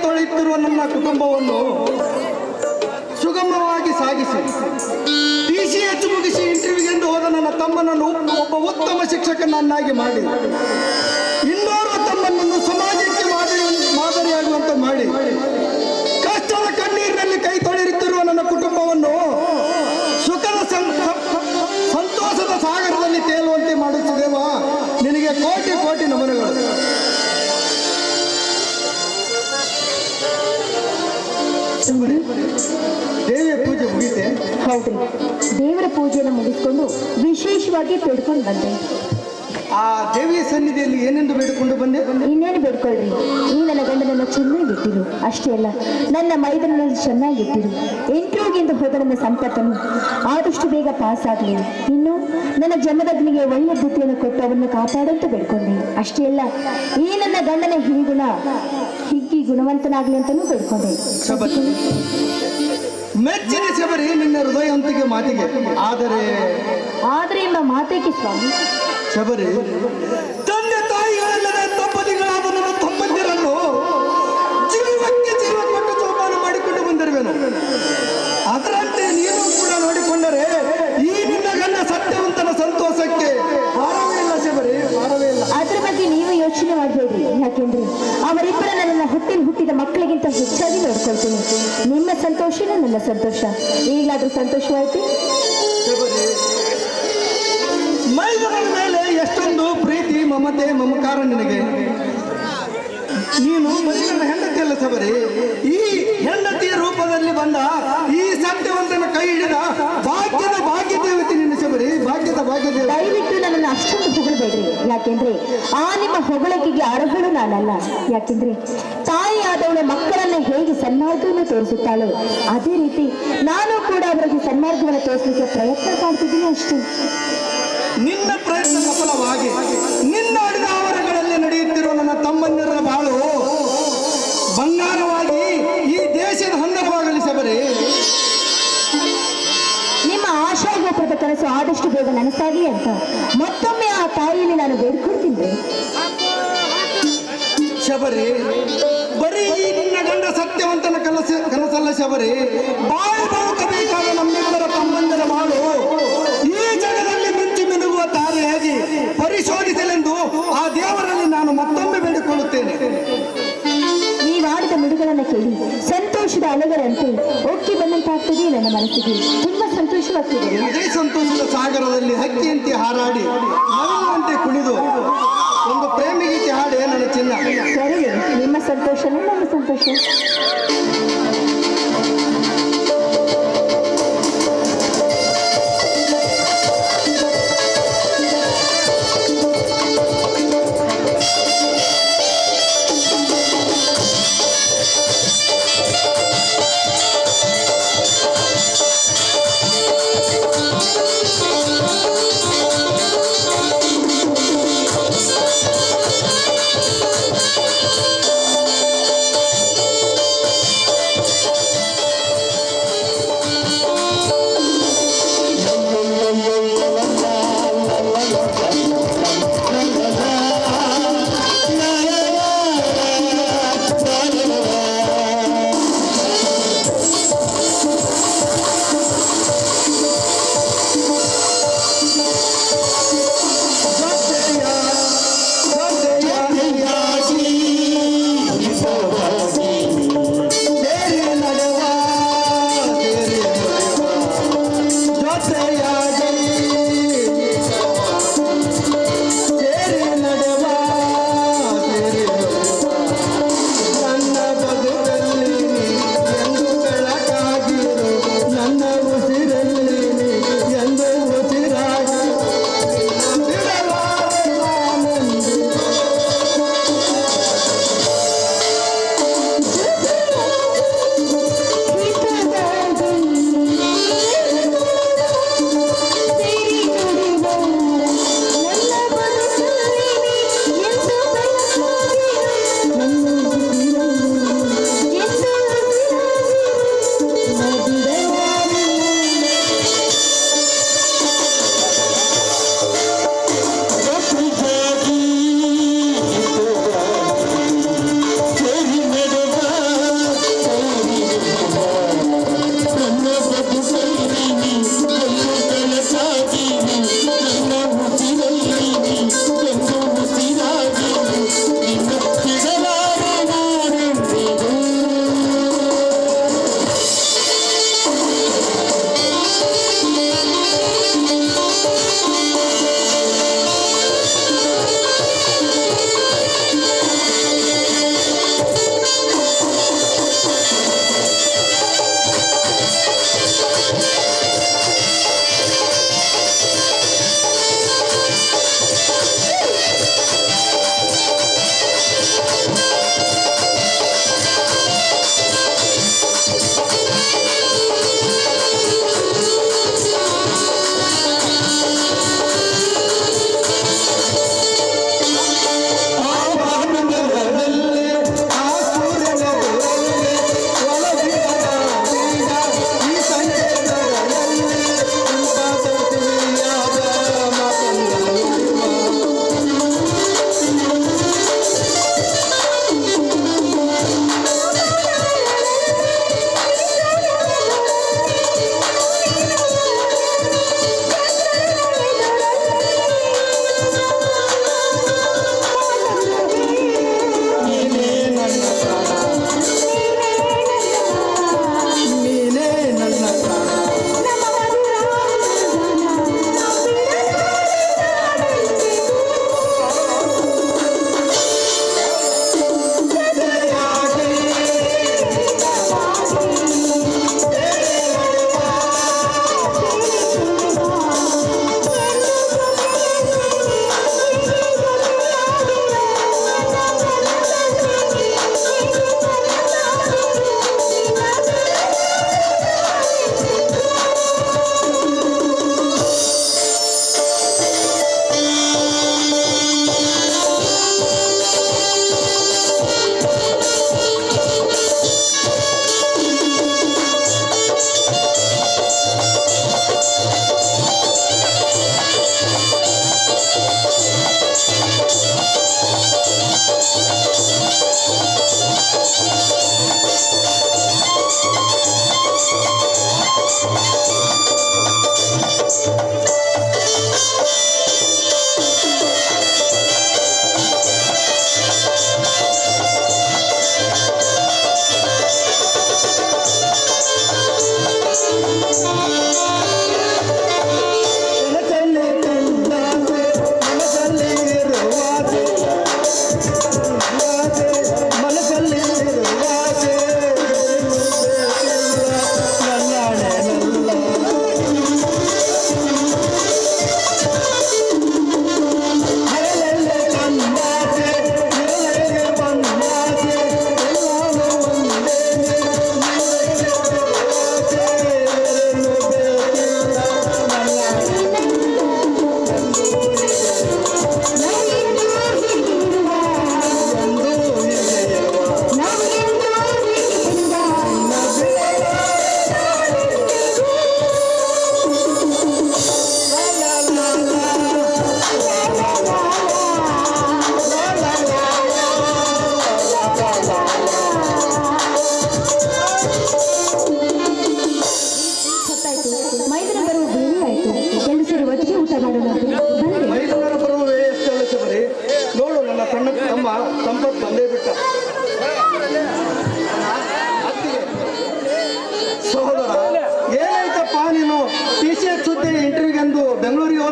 ತೊಳೆಯುತ್ತಿರುವ ನನ್ನ ಕುಟುಂಬವನ್ನು ಸುಗಮವಾಗಿ ಸಾಗಿಸಿ TCH ಮುಗಿಸಿ ಇಂಟರ್ವ್ಯೂಗೆಂದು ಹೋದ ನನ್ನ ತಮ್ಮನನ್ನು ಒಬ್ಬ ಉತ್ತಮ ಶಿಕ್ಷಕನನ್ನಾಗಿ ಮಾಡಿ ಇನ್ನೋರ್ವ ತಮ್ಮನನ್ನು ಸಮಾಜಕ್ಕೆ ಮಾದರಿಯಾಗುವಂತೆ ಮಾಡಿ ಕಷ್ಟದ ಕಣ್ಣೀರಿನಲ್ಲಿ ಕೈ ತೊಳೆಯುತ್ತಿರುವ ನನ್ನ ಕುಟುಂಬವನ್ನು ಸುಖದ ಸಂತೋಷದ ಸಾಗರದಲ್ಲಿ ತೇಲುವಂತೆ ಮಾಡುತ್ತಿದ್ದೇವಾ. ನಿನಗೆ ಕೋಟಿ ಕೋಟಿ ನಮನಗಳು. ದೇವಿಯ ಪೂಜೆ ಮುಗಿತೆ? ಹೌದ್ರಿ, ದೇವರ ಪೂಜೆಯನ್ನು ಮುಗಿಸ್ಕೊಂಡು ವಿಶೇಷವಾಗಿ ಬೇಡ್ಕೊಂಡು ಬಂದೆ. ಆ ದೇವಿಯ ಸನ್ನಿಧಿಯಲ್ಲಿ ಏನೆಂದು ಬೇಡಿಕೊಂಡು ಬಂದೆ? ಇನ್ನೇನು ಬೇಡ್ಕೊಳ್ರಿ, ಈ ನನ್ನ ಗಂಡನನ್ನು ಚೆನ್ನಾಗಿಟ್ಟಿರು, ಅಷ್ಟೇ ಅಲ್ಲ ನನ್ನ ಮೈದನನ್ನು ಚೆನ್ನಾಗಿಟ್ಟಿರು, ಇಂಟರ್ವ್ಯೂಗೆಂದು ಹೋದ ನನ್ನ ಸಂಪತ್ತನ್ನು ಆದಷ್ಟು ಬೇಗ ಪಾಸ್ ಆಗಲಿ, ಇನ್ನು ನನ್ನ ಜನ್ಮದಗ್ನಿಗೆ ಒಳ್ಳೆ ಬುದ್ಧಿಯನ್ನು ಕೊಟ್ಟು ಅವನ್ನ ಕಾಪಾಡುವಂತ ಬೇಡ್ಕೊಂಡೆ, ಅಷ್ಟೇ ಅಲ್ಲ ಈ ನನ್ನ ಗಂಡನ ಹಿಗ್ಗಿ ಗುಣವಂತನಾಗ್ಲಿ ಅಂತಾನೂ ಬೇಡ್ಕೊಂಡೆ. ಮೆಚ್ಚಿನ ಶಬರಿ ನಿನ್ನ ಹೃದಯವಂತಿಗೆ ಮಾತಿಗೆ, ಆದರೆ ಎಂಬ ಮಾತೇಕೆ ಸ್ವಾಮಿ? ಶಬರಿ, ತಂದೆ ತಾಯಿಗಳಲ್ಲದೆ ದಂಪತಿಗಳಾದ ನನ್ನ ತಮ್ಮಂದಿರನ್ನು ಜೀವಕ್ಕೆ ಜೀವ ಕೊಟ್ಟು ಜೋಪಾನ ಮಾಡಿಕೊಂಡು ಬಂದಿರುವೆನು. ಅದರಂತೆ ನೀನು ಕೂಡ ನೋಡಿಕೊಂಡರೆ ಈ ನಿನ್ನ ಗಂಡ ಸತ್ಯವಂತನ ಸಂತೋಷಕ್ಕೆ ಭಾರವೇ ಇಲ್ಲ ಶಬರಿ, ಭಾರವೇ ಇಲ್ಲ. ಅದ್ರ ಬಗ್ಗೆ ನೀವು ಯೋಚನೆ ಮಾಡಬೇಡ್ರಿ, ಯಾಕೆಂದ್ರೆ ಅವರಿಬ್ಬರ ನನ್ನ ಹುಟ್ಟಿದ ಮಕ್ಕಳಿಗಿಂತ ಹೆಚ್ಚಾಗಿ ನೋಡ್ಕೊಳ್ತೀನಿ. ನಿಮ್ಮ ಸಂತೋಷನೇ ನನ್ನ ಸಂತೋಷ. ಈಗಲಾದ್ರೂ ಸಂತೋಷವಾಯ್ತು? ಮೈದನ ಮೇಲೆ ಎಷ್ಟೊಂದು ಪ್ರೀತಿ ಮಮತೆ ಮಮಕಾರ ನಿನಗೆ. ನೀನು ನನ್ನ ಹೆಂಡತಿಯಲ್ಲ ಶಬರಿ, ಈ ಹೆಂಡತಿಯ ರೂಪದಲ್ಲಿ ಬಂದ ಈ ಸತ್ಯವಂತನ ಕೈ ಹಿಡಿದ ಭಾಗ್ಯ ದೇವತೆ ನಿನ್ನ ಶಬರಿ, ಭಾಗ್ಯದ ಭಾಗ್ಯದೇವ. ದಯವಿಟ್ಟು ನನ್ನನ್ನು ಅಷ್ಟೊಂದು ಹೊಗಳಬೇಡ್ರಿ, ಯಾಕೆಂದ್ರೆ ಆ ನಿಮ್ಮ ಹೊಗಳಿಕೆಗೆ ಅರ್ಹಳು ನಾನಲ್ಲ. ಯಾಕೆಂದ್ರೆ ತಾಯಿ ಆದವಳ ಮಕ್ಕಳನ್ನ ಹೇಗೆ ಸನ್ಮಾರ್ಗವನ್ನು ತೋರಿಸುತ್ತಾಳೋ ಅದೇ ರೀತಿ ನಾನು ಕೂಡ ಅವರಿಗೆ ಸನ್ಮಾರ್ಗವನ್ನು ತೋರಿಸಲಿಕ್ಕೆ ಪ್ರಯತ್ನ ಮಾಡ್ತಿದ್ದೀನಿ ಅಷ್ಟೇ. ನಿನ್ನ ಪ್ರಯತ್ನ ಸಫಲವಾಗಿ ನಿನ್ನ ಅಡಿದ ಆವರಣಗಳಲ್ಲಿ ನಡೆಯುತ್ತಿರುವ ನನ್ನ ತಮ್ಮಂದಿರ ಬಾಳು ಬಂಗಾರವಾಗಿ ಈ ದೇಶದ ಹನ್ನವಾಗಲಿ ಶಬರಿ. ನಿಮ್ಮ ಆಶಾಗೋಪುರದ ಕನಸು ಆದಷ್ಟು ಬೇಗ ನನಸಾಗಿ ಅಂತ ಮತ್ತೊಮ್ಮೆ ಆ ತಾಯಿಯಲ್ಲಿ ನಾನು ಬೇಡ್ಕೊಳ್ತಿದ್ದೆ. ಶಬರಿ, ಬರೀ ನಿನ್ನ ಗಂಡ ಸತ್ಯವಂತನ ಕನಸಲ್ಲ ಶಬರಿ, ಬಾಳು ಬದುಕಬೇಕಾದ ನಮ್ಮಿಬ್ಬರ ತಮ್ಮಂದಿರ ಬಾಳು ಈ ಜಗದಲ್ಲಿ ಮಿಂಚು ಮಿನುಗುವ ತಾರೆಯಾಗಿ ಪರಿಶೋಧಿಸಲೆಂದು ಆ ದೇವರಲ್ಲಿ ನಾನು ಮತ್ತೊಮ್ಮೆ ಬೇಡಿಕೊಳ್ಳುತ್ತೇನೆ. ನೀವಾಡಿದ ಮಿಡುಗಳನ್ನು ಕೇಳಿ ಸಂತೋಷದ ಅಲೆಗಳಂತೆ ಒಕ್ಕಿ ಬಂದಂತಾಗ್ತದೆ ನನ್ನ ಮನಸ್ಸಿಗೆ. ತುಂಬಾ ಸಂತೋಷವಾಗ್ತದೆ. ಅದೇ ಸಂತೋಷದ ಸಾಗರದಲ್ಲಿ ಹಕ್ಕಿಯಂತೆ ಹಾರಾಡಿ ನಗುವಂತೆ ಕುಣಿದು ಒಂದು ಪ್ರೇಮಿ ಗೀತೆ ಹಾಡೆ ನನ್ನ ಚಿನ್ನ. ಸರಿ, ನಿಮ್ಮ ಸಂತೋಷನೇ ನನ್ನ ಸಂತೋಷ.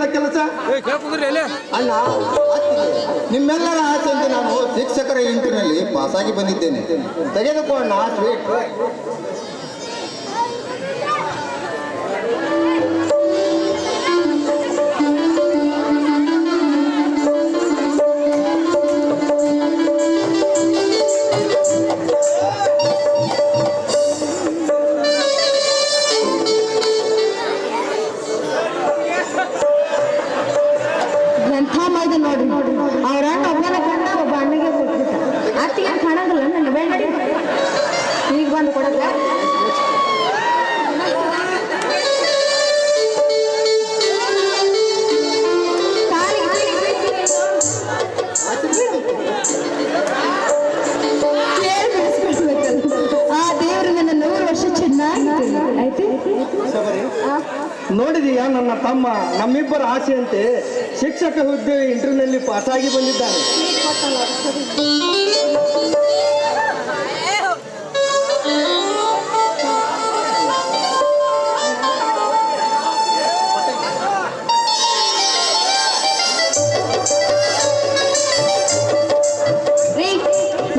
ಹೋದ ಕೆಲಸ? ಅಣ್ಣ, ನಿಮ್ಮೆಲ್ಲರ ಆಸೆಯಂತೆ ನಾನು ಶಿಕ್ಷಕರ ಇಂಟರ್ನಲ್ಲಿ ಪಾಸಾಗಿ ಬಂದಿದ್ದೇನೆ. ತೆಗೆದುಕೊಳ್ಳೋಣ ಸ್ವೀಟ್. ಎಂಥ ಮಾಡಿದ ನೋಡ್ರಿ, ಅವ್ರ ಒಬ್ಬನ ಕಂಡ ಒಬ್ಬ ಅಣ್ಣಗೆ ಕೊಟ್ಬಿಟ್ಟ. ಅತ್ತಿಗೆ ಕಾಣೋದಿಲ್ಲ ನನ್ನ ಬೇಡ ಈಗ ಬಂದು ಕೊಡಲ್ಲ. ಆ ದೇವರು ನನ್ನ 100 ವರ್ಷ ಚೆನ್ನಾಗಿ ಆಯ್ತು. ನೋಡಿದೀಯಾ ನನ್ನ ತಮ್ಮ ನಮ್ಮಿಬ್ಬರ ಆಸೆಯಂತೆ ಶಿಕ್ಷಕ ಹುದ್ದೆ ಇಂಟರ್ವ್ಯೂನಲ್ಲಿ ಪಾಸಾಗಿ ಬಂದಿದ್ದಾನೆ.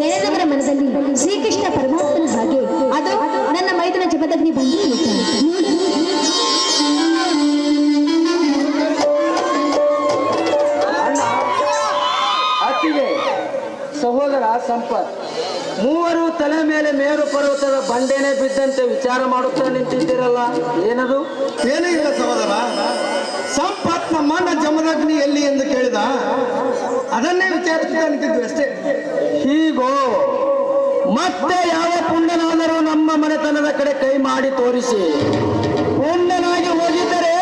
ನೆನೆದವರ ಮನದಲ್ಲಿ ಶ್ರೀಕೃಷ್ಣ ಪರಮಾತ್ಮನ ಹಾಗೆ ಅದು ನನ್ನ ಮೈದನ ಜಮದಗ್ನಿ ಬಂದು ಅತ್ತಿಗೆ ಸಹೋದರ ಸಂಪತ್ ಮೂವರು ತಲೆ ಮೇಲೆ ಮೇರು ಪರ್ವತದ ಬಂಡೆನೆ ಬಿದ್ದಂತೆ ವಿಚಾರ ಮಾಡುತ್ತಾ ನಿಂತಿದ್ದೀರಲ್ಲ, ಏನದು? ಏನೂ ಇಲ್ಲ ಸಹೋದರ. ಸಂಪತ್ ನಮ್ಮಣ್ಣ ಜಮದಗ್ನಿ ಎಲ್ಲಿ ಎಂದು ಕೇಳಿದ, ಅದನ್ನೇ ವಿಚಾರಿಸ್ತಾ ನಿಂತಿದ್ವಿ ಅಷ್ಟೇ. ಹೀಗೋ ಮತ್ತೆ ಯಾವ ಪುಂಡನಾದರೂ ನಮ್ಮ ಮನೆತನದ ಕಡೆ ಕೈ ಮಾಡಿ ತೋರಿಸಿ ಪುಂಡನಾಗಿ ಹೋಗಿದ್ದರೆ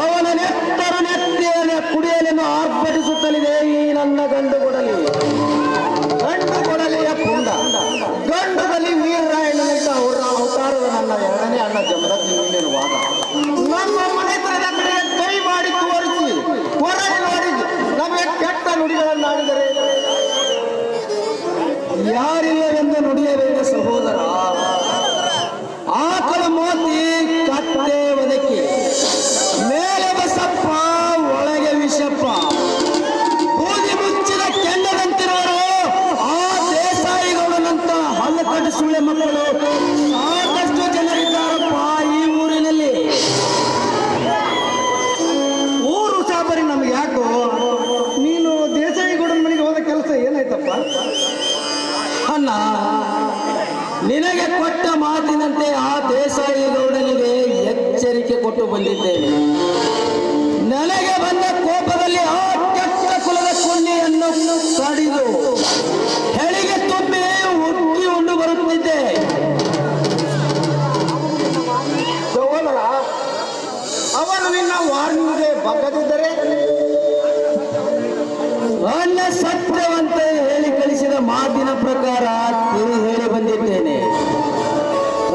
ಅವನ ನೆತ್ತರು ನೆತ್ತಿಯ ಕುಡಿಯಲೆನ್ನು ಆರ್ಭಟಿಸುತ್ತಲಿದೆ ಈ ನನ್ನ ಗಂಡು ಕೊಡಲಿ. ಗಂಡು ಕೊಡಲಿಯ ಪುಂಡ, ಗಂಡದಲ್ಲಿ ವೀರರಾಯಣ್ಣನಂತ ಅವತಾರದ ನನ್ನ ಎರಡನೇ ಅಣ್ಣ ಜಮದಗ್ನಿ ಮೇಲಿರುವಾಗ ನಮ್ಮ ಮನೆತನದ ಕಡೆ ಕೈ ಮಾಡಿ ತೋರಿಸಿ ಹೊರಗೆ ನೋಡಿ ನಮಗೆ ಕೆಟ್ಟ ನುಡಿಗಳನ್ನಾಡಿದರೆ ಯಾರಿಲ್ಲವೆಂದು ನುಡಿಯಬೇಕು ಸಹೋದರ. ಆಕಳ ಮೋತಿ ಕತ್ತೆ ಒದಕಿ ಮೇಲೆ ಬಸಪ್ಪ ಒಳಗೆ ವಿಷಪ್ಪ ಬೂದಿ ಮುಚ್ಚಿದ ಕೆಂಡದಂತಿರೋರು ಆ ದೇಸಾಯಿಗಳಂತ ಹಲ್ಲಕಟ್ಟು ಸುಳ್ಳೆ ಮಕ್ಕಳು ಸಾಕಷ್ಟು ಜನರಿದ್ದಾರಪ್ಪ ಈ ಊರಿನಲ್ಲಿ. ಊರು ಸಾಬರಿ ನಮ್ಗೆ ಯಾಕೋ? ನೀನು ದೇಸಾಯಿಗೌಡನ ಮನೆಗೆ ಹೋದ ಕೆಲಸ ಏನಾಯ್ತಪ್ಪ? ಅಣ್ಣ, ನಿನಗೆ ಕೊಟ್ಟ ಮಾತಿನಂತೆ ಆ ದೇಸಾಯಿ ಗೌಡನಿಗೆ ಎಚ್ಚರಿಕೆ ಕೊಟ್ಟು ಬಂದಿದ್ದೇನೆ. ನನಗೆ ಬಂದ ಕೋಪದಲ್ಲಿ ಆ ಕೆಟ್ಟ ಕುಲದ ಕೊಂಡಿಯನ್ನು ಕಡಿದು ಹೆಳಿಗೆ ತುಂಬಿ ಉಕ್ಕಿ ಉಂಡು ಬರುತ್ತಿದ್ದೆ. ಸಹೋದರ, ಅವನು ನಿನ್ನ ವಾರ್ನಿಂಗ್ಗೆ ಬಗ್ಗದಿದ್ದರೆ ನನ್ನ ಸತ್ಯವಂತ ಹೇಳಿ ಕಳಿಸಿದ ಮಾತಿನ ಪ್ರಕಾರ ತಿಳಿ ಹೇಳಿ ಬಂದಿದ್ದೇನೆ.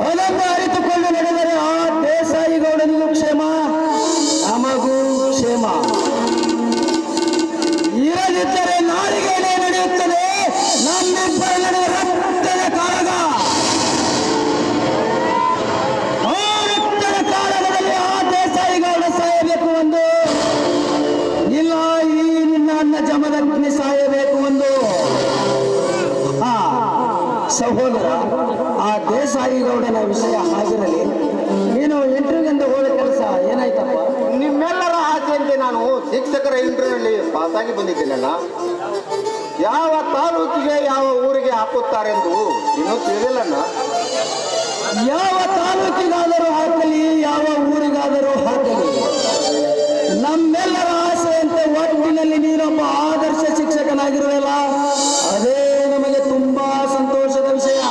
ಅದನ್ನು ಅರಿತುಕೊಂಡು ನಡೆದರೆ ಆ ದೇಸಾಯಿ ಗೌಡನಿಗೂ ಕ್ಷೇಮ, ನಮಗೂ ಕ್ಷೇಮ. ಇರದಿದ್ದರೆ ನಾಳಿಗೆನೇ ನಡೆಯುತ್ತದೆ ನಮ್ಮಿಬ್ಬರ ನಡುವೆ ರಕ್ತದ ಕಾಳಗ. ಆ ರಕ್ತದ ಕಾಳಗದಲ್ಲಿ ಆ ದೇಸಾಯಿ ಗೌಡ ಸಾಯಬೇಕು ಒಂದು, ಇಲ್ಲ ಈ ನಿನ್ನ ಅಣ್ಣ ಜಮದಗ್ನಿ ಸಾಯಬೇಕು ಒಂದು. ಸಹೋದರ, ಆ ದೇಸಾಯಿ ಗೌಡನ ವಿಷಯ ಆಗಿರಲಿ. ನೀನು ಇಂಟರ್ವ್ಯೂಗೆಂದು ಹೋದ ಕೆಲಸ ಏನಾಯ್ತಪ್ಪ? ನಿಮ್ಮೆಲ್ಲರ ಆಸೆಯಂತೆ ನಾನು ಶಿಕ್ಷಕರ ಇಂಟರ್ವ್ಯೂನಲ್ಲಿ ಪಾಸಾಗಿ ಬಂದಿದ್ದೇನಲ್ಲ. ಯಾವ ತಾಲೂಕಿಗೆ ಯಾವ ಊರಿಗೆ ಹಾಕುತ್ತಾರೆಂದು ಇನ್ನೂ ತಿಳಿದಿಲ್ಲಣ್ಣ. ಯಾವ ತಾಲೂಕಿಗಾದರೂ ಹಾಕಲಿ, ಯಾವ